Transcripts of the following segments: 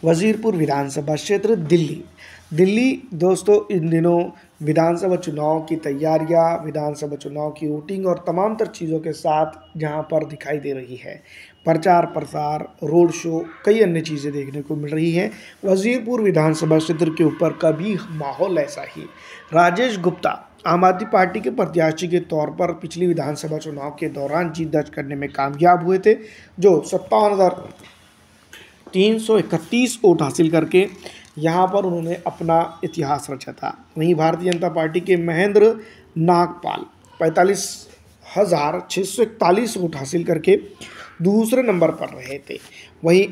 वजीरपुर विधानसभा क्षेत्र दिल्ली। दिल्ली दोस्तों इन दिनों विधानसभा चुनाव की तैयारियां, विधानसभा चुनाव की वोटिंग और तमाम तर चीज़ों के साथ जहां पर दिखाई दे रही है। प्रचार प्रसार, रोड शो, कई अन्य चीज़ें देखने को मिल रही हैं। वजीरपुर विधानसभा क्षेत्र के ऊपर का भी माहौल ऐसा ही। राजेश गुप्ता आम आदमी पार्टी के प्रत्याशी के तौर पर पिछली विधानसभा चुनाव के दौरान जीत दर्ज करने में कामयाब हुए थे, जो 57,331 वोट हासिल करके यहाँ पर उन्होंने अपना इतिहास रचा था। वहीं भारतीय जनता पार्टी के महेंद्र नागपाल 45,641 वोट हासिल करके दूसरे नंबर पर रहे थे। वहीं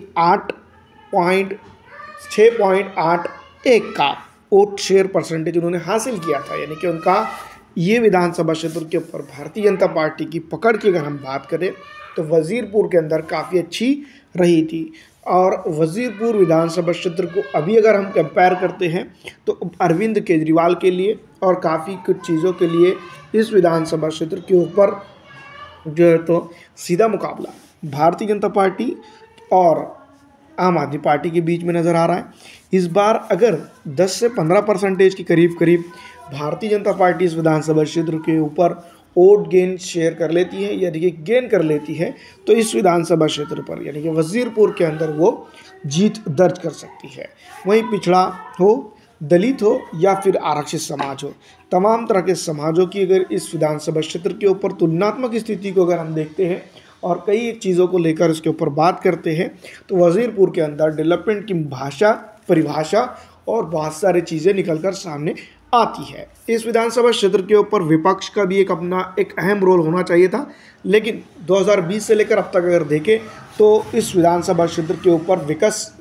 6.81 का वोट शेयर परसेंटेज उन्होंने हासिल किया था, यानी कि उनका ये विधानसभा क्षेत्र के ऊपर भारतीय जनता पार्टी की पकड़ की अगर हम बात करें तो वजीरपुर के अंदर काफ़ी अच्छी रही थी। और वजीरपुर विधानसभा क्षेत्र को अभी अगर हम कंपेयर करते हैं तो अरविंद केजरीवाल के लिए और काफ़ी कुछ चीज़ों के लिए इस विधानसभा क्षेत्र के ऊपर जो है तो सीधा मुकाबला भारतीय जनता पार्टी और आम आदमी पार्टी के बीच में नज़र आ रहा है। इस बार अगर 10 से 15% के करीब भारतीय जनता पार्टी इस विधानसभा क्षेत्र के ऊपर वोट गेन शेयर कर लेती है, यानी कि गेन कर लेती है, तो इस विधानसभा क्षेत्र पर यानी कि वजीरपुर के अंदर वो जीत दर्ज कर सकती है। वहीं पिछड़ा हो, दलित हो या फिर आरक्षित समाज हो, तमाम तरह के समाजों की अगर इस विधानसभा क्षेत्र के ऊपर तुलनात्मक स्थिति को अगर हम देखते हैं और कई चीज़ों को लेकर इसके ऊपर बात करते हैं तो वजीरपुर के अंदर डेवलपमेंट की भाषा, परिभाषा और बहुत सारी चीज़ें निकलकर सामने आती है। इस विधानसभा क्षेत्र के ऊपर विपक्ष का भी एक अहम रोल होना चाहिए था, लेकिन 2020 से लेकर अब तक अगर देखें तो इस विधानसभा क्षेत्र के ऊपर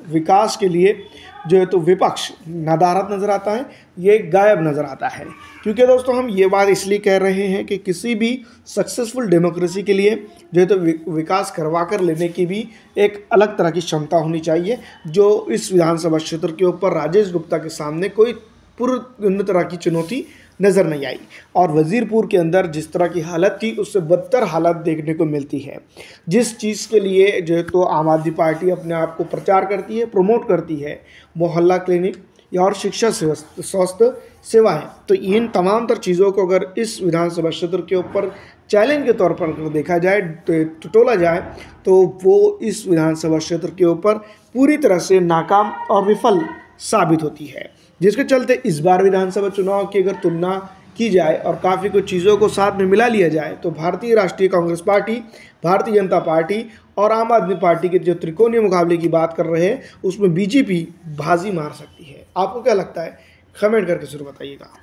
विकास के लिए जो है तो विपक्ष नदारद नज़र आता है, ये गायब नज़र आता है। क्योंकि दोस्तों हम ये बात इसलिए कह रहे हैं कि किसी भी सक्सेसफुल डेमोक्रेसी के लिए जो है तो विकास करवा कर लेने की भी एक अलग तरह की क्षमता होनी चाहिए, जो इस विधानसभा क्षेत्र के ऊपर राजेश गुप्ता के सामने कोई पूर्ण तरह की चुनौती नज़र नहीं आई। और वजीरपुर के अंदर जिस तरह की हालत थी उससे बदतर हालत देखने को मिलती है। जिस चीज़ के लिए जो है तो आम आदमी पार्टी अपने आप को प्रचार करती है, प्रमोट करती है, मोहल्ला क्लिनिक या और शिक्षा स्वास्थ्य सेवाएं, तो इन तमाम तर चीज़ों को अगर इस विधानसभा क्षेत्र के ऊपर चैलेंज के तौर पर अगर देखा जाए, टटोला जाए, तो वो इस विधानसभा क्षेत्र के ऊपर पूरी तरह से नाकाम और विफल साबित होती है। जिसके चलते इस बार विधानसभा चुनाव की अगर तुलना की जाए और काफ़ी कुछ चीज़ों को साथ में मिला लिया जाए तो भारतीय राष्ट्रीय कांग्रेस पार्टी, भारतीय जनता पार्टी और आम आदमी पार्टी के जो त्रिकोणीय मुकाबले की बात कर रहे हैं उसमें बीजेपी बाजी मार सकती है। आपको क्या लगता है? कमेंट करके ज़रूर बताइएगा।